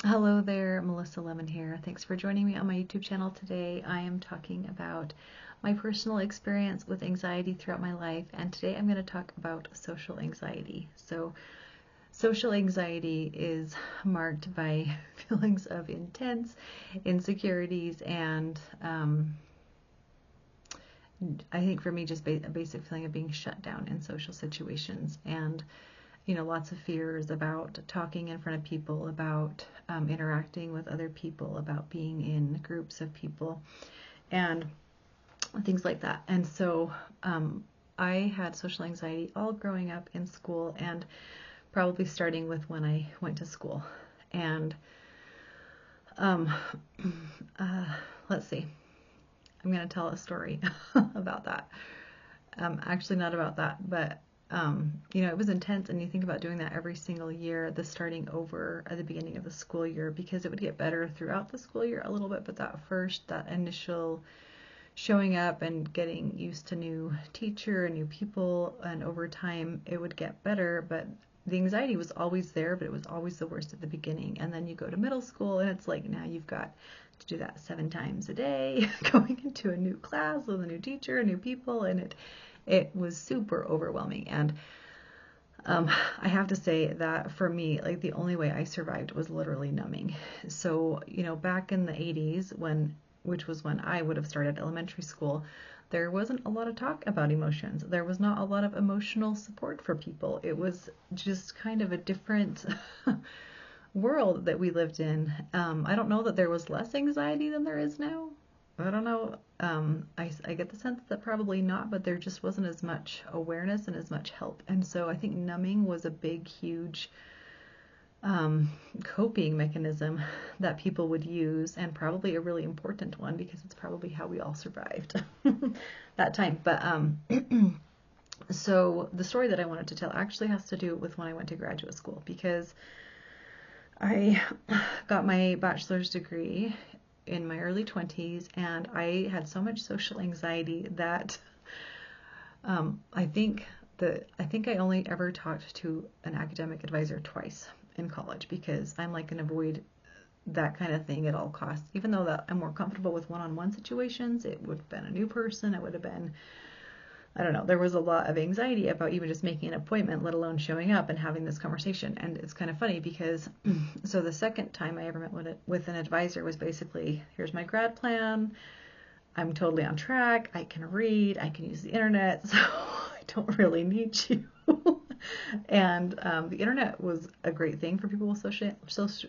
Hello there, Melissa Lemon here. Thanks for joining me on my YouTube channel today. I am talking about my personal experience with anxiety throughout my life, and today I'm going to talk about social anxiety. So, social anxiety is marked by feelings of intense insecurities and I think for me, just a basic feeling of being shut down in social situations and lots of fears about talking in front of people, about interacting with other people, about being in groups of people, and things like that. And so I had social anxiety all growing up in school and probably starting with when I went to school. And um, uh, let's see, I'm going to tell a story about that. Actually, not about that, but it was intense, and you think about doing that every single year, the starting over at the beginning of the school year, because it would get better throughout the school year a little bit, but that initial showing up and getting used to new teacher and new people, and over time it would get better, but the anxiety was always there, but it was always the worst at the beginning. And then you go to middle school, and it's like now you've got to do that 7 times a day, going into a new class with a new teacher, new people, and it was super overwhelming. And I have to say that for me, like the only way I survived was literally numbing. So, back in the 80s, which was when I would have started elementary school, there wasn't a lot of talk about emotions. There was not a lot of emotional support for people. It was just kind of a different world that we lived in. I don't know that there was less anxiety than there is now. I don't know. I get the sense that probably not, but there just wasn't as much awareness and as much help. And so I think numbing was a big, huge coping mechanism that people would use, and probably a really important one because it's probably how we all survived that time. But so the story that I wanted to tell actually has to do with when I went to graduate school, because I got my bachelor's degree in my early 20s, and I had so much social anxiety that I think I only ever talked to an academic advisor twice in college, because I'm like an avoid that kind of thing at all costs. Even though that I'm more comfortable with one-on-one situations, it would have been a new person. It would have been, I don't know, there was a lot of anxiety about even just making an appointment, let alone showing up and having this conversation. And it's kind of funny because, so the second time I ever met with an advisor was basically, here's my grad plan. I'm totally on track. I can read. I can use the internet. So I don't really need you. And the internet was a great thing for people with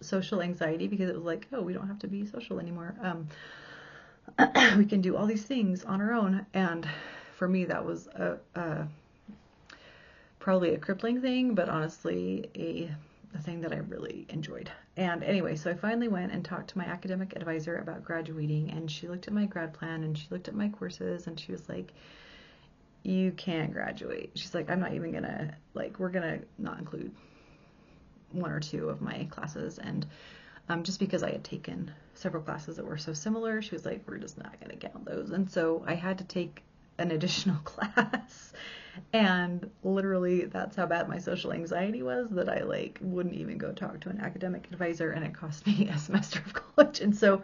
social anxiety, because it was like, oh, we don't have to be social anymore. We can do all these things on our own. And for me, that was probably a crippling thing, but honestly, a thing that I really enjoyed. And anyway, so I finally went and talked to my academic advisor about graduating, and she looked at my grad plan and she looked at my courses, and she was like, you can't graduate. She's like, I'm not even gonna, like, we're gonna not include one or two of my classes. And just because I had taken several classes that were so similar, she was like, we're just not gonna count those. And so I had to take an additional class, and literally that's how bad my social anxiety was, that I like wouldn't even go talk to an academic advisor, and it cost me a semester of college. And so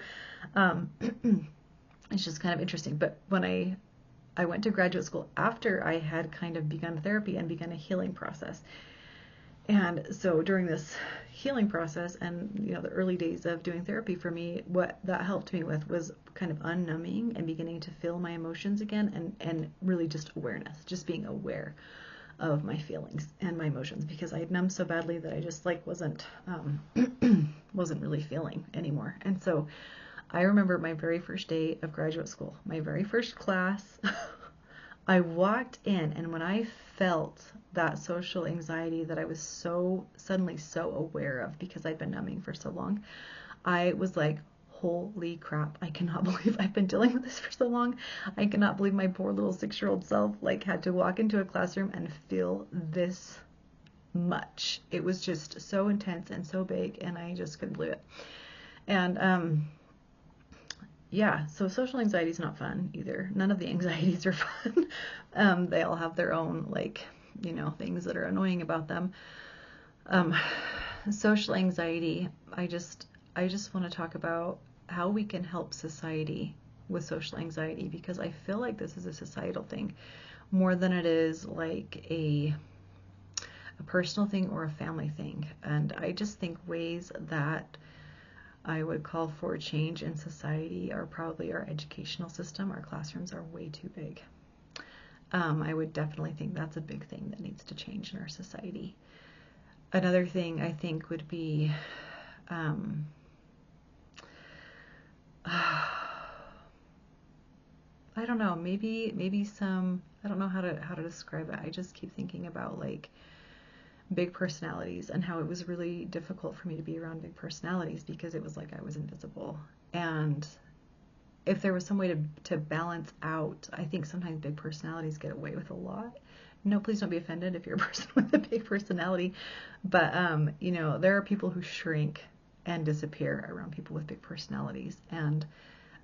it's just kind of interesting. But when I went to graduate school after I had kind of begun therapy and begun a healing process. And so during this healing process and the early days of doing therapy for me, what that helped me with was kind of unnumbing and beginning to feel my emotions again, and really just awareness, just being aware of my feelings and my emotions, because I had numbed so badly that I just like wasn't really feeling anymore. And so I remember my very first day of graduate school, my very first class. I walked in, and when I felt that social anxiety that I was suddenly so aware of because I'd been numbing for so long, I was like, holy crap, I cannot believe I've been dealing with this for so long. I cannot believe my poor little 6-year-old self like had to walk into a classroom and feel this much. It was just so intense and so big, and I just couldn't believe it. And yeah, so social anxiety is not fun either. None of the anxieties are fun. They all have their own, like, things that are annoying about them. Social anxiety, I just want to talk about how we can help society with social anxiety, because I feel like this is a societal thing more than it is like a personal thing or a family thing. And I just think ways that I would call for change in society are probably our educational system. Our classrooms are way too big. I would definitely think that's a big thing that needs to change in our society. Another thing I think would be I don't know, maybe some, I don't know how to describe it. I just keep thinking about like big personalities and how it was really difficult for me to be around big personalities because it was like I was invisible. And if there was some way to balance out, I think sometimes big personalities get away with a lot. No, please don't be offended if you're a person with a big personality. But, there are people who shrink and disappear around people with big personalities. And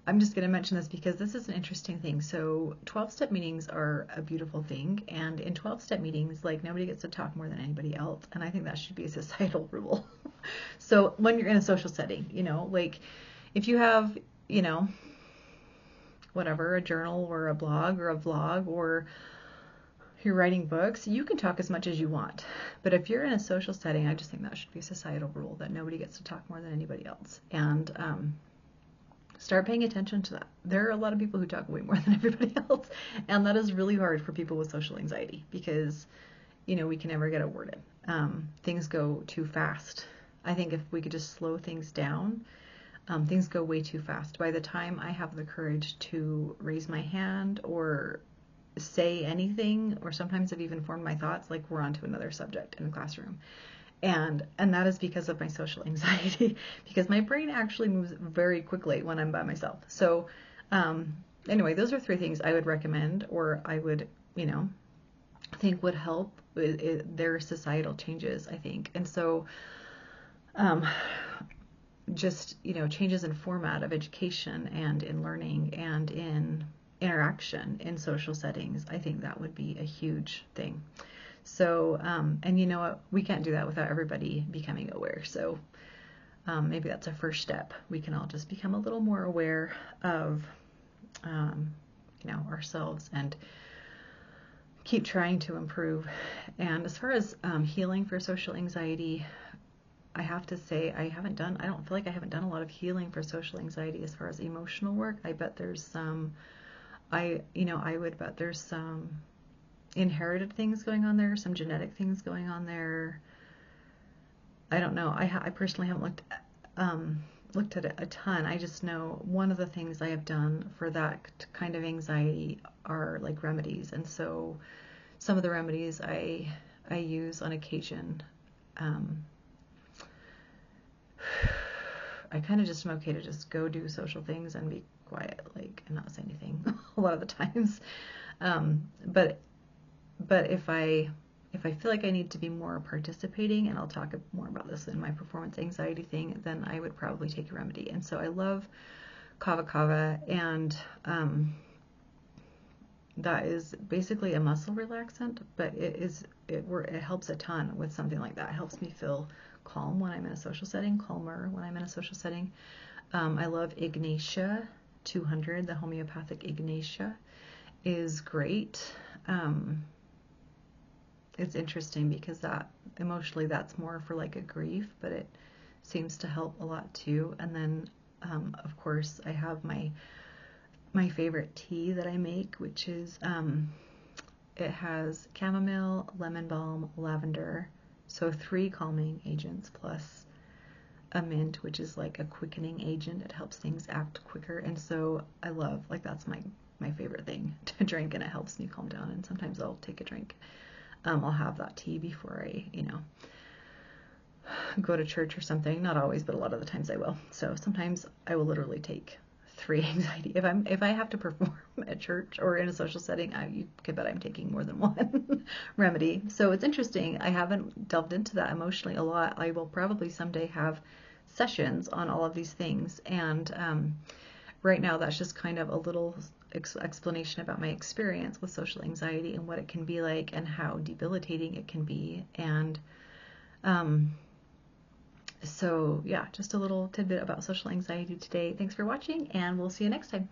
I'm just going to mention this because this is an interesting thing. So 12-step meetings are a beautiful thing. And in 12-step meetings, like nobody gets to talk more than anybody else. And I think that should be a societal rule. So when you're in a social setting, like if you have, whatever, a journal or a blog or a vlog, or you're writing books, you can talk as much as you want. But if you're in a social setting, I just think that should be a societal rule that nobody gets to talk more than anybody else. And start paying attention to that. There are a lot of people who talk way more than everybody else, and that is really hard for people with social anxiety because, we can never get a word in. Things go too fast. I think if we could just slow things down, things go way too fast. By the time I have the courage to raise my hand or say anything, or sometimes I've even formed my thoughts, like we're on to another subject in the classroom. And that is because of my social anxiety, because my brain actually moves very quickly when I'm by myself. So anyway, those are 3 things I would recommend, or I would, think would help with their societal changes, I think. And so just, changes in format of education and in learning and in interaction in social settings, I think that would be a huge thing. So, and you know what, we can't do that without everybody becoming aware. So maybe that's a first step. We can all just become a little more aware of, ourselves and keep trying to improve. And as far as healing for social anxiety, I have to say I don't feel like I haven't done a lot of healing for social anxiety as far as emotional work. I bet there's some, I would bet there's some inherited things going on there, some genetic things going on there. I don't know. I personally haven't looked at it a ton. I just know one of the things I have done for that kind of anxiety are like remedies. And so some of the remedies I use on occasion, I kind of just am okay to just go do social things and be quiet, like, and not say anything a lot of the times. But if I feel like I need to be more participating, and I'll talk more about this in my performance anxiety thing, then I would probably take a remedy. And so I love Kava Kava, and that is basically a muscle relaxant, but it helps a ton with something like that. It helps me feel calm when I'm in a social setting, calmer when I'm in a social setting. I love Ignatia 200, the homeopathic Ignatia is great. It's interesting because that emotionally that's more for like a grief, but it seems to help a lot too. And then of course I have my favorite tea that I make, which is it has chamomile, lemon balm, lavender, so 3 calming agents plus a mint, which is like a quickening agent. It helps things act quicker. And so I love, like, that's my favorite thing to drink, and it helps me calm down. And sometimes I'll take a drink. I'll have that tea before I, go to church or something. Not always, but a lot of the times I will. So sometimes I will literally take 3 anxiety. If I have to perform at church or in a social setting, you can bet I'm taking more than 1 remedy. So it's interesting. I haven't delved into that emotionally a lot. I will probably someday have sessions on all of these things. And right now that's just kind of a little explanation about my experience with social anxiety and what it can be like and how debilitating it can be. And So yeah, just a little tidbit about social anxiety today. Thanks for watching, and we'll see you next time.